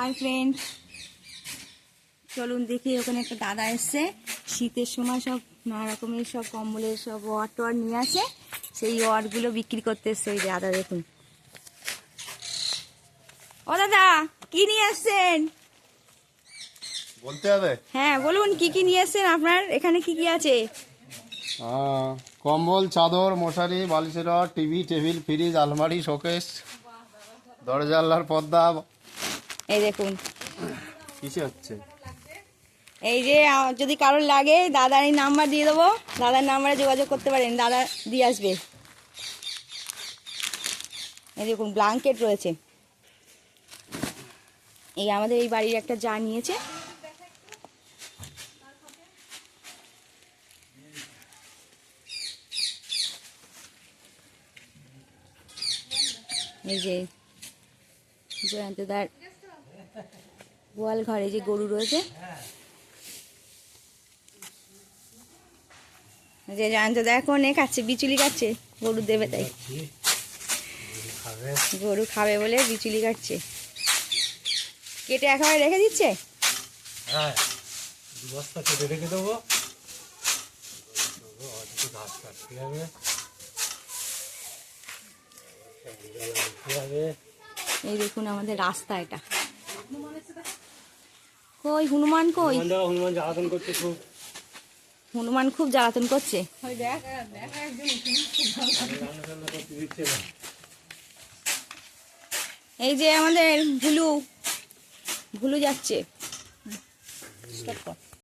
Hi friend, চলুন দেখি। ওখানে একটা দাদা এসছে, শীতের সময় সব নানা রকমের সব কম্বলের সব ওয়ার টোয়ার নিয়ে আসে, সেই ওয়ারগুলো বিক্রি করতে এসছে। ওই দাদা দেখুন। ও দাদা, কি নিয়ে আসছেন বলতে হবে? হ্যাঁ বলুন, কি কি নিয়ে আসছেন? আপনার এখানে কি কি আছে? কম্বল, চাদর, মশারি, বালিশের রড, টিভি, টেবিল, ফ্রিজ, আলমারি, শোকেস, দরজা জানলার পর্দা। এই দেখুন, কিসে হচ্ছে? এই যে যদি কারোর লাগে দাদার এই নাম্বার দিয়ে দেবো, দাদার নাম্বারে যোগাযোগ করতে পারেন, দাদা দিয়ে আসবে। এই দেখুন, ব্ল্যাঙ্কেট রয়েছে। এই আমাদের এই বাড়ির একটা যা নিয়েছে। এই যে জয়ন্তদার গোয়াল ঘরে যে গরু রয়েছে, যে জয়ন্তদা এখন খাচ্ছে, বিচুলি কাটছে, গরু দেবে তাই। গরু খাবে বলে বিচুলি কাটছে, কেটে একেবারে রেখে দিচ্ছে। হ্যাঁ, বস্তা কেটে রেখে দেবো। ঘাস কাটতে হবে। এই দেখুন আমাদের রাস্তা এটা। কই হনুমান? কই হনুমান জ্বালাতন করছে খুব। হনুমান খুব জ্বালাতন করছে। এই যে আমাদের ভুলু, ভুলু যাচ্ছে।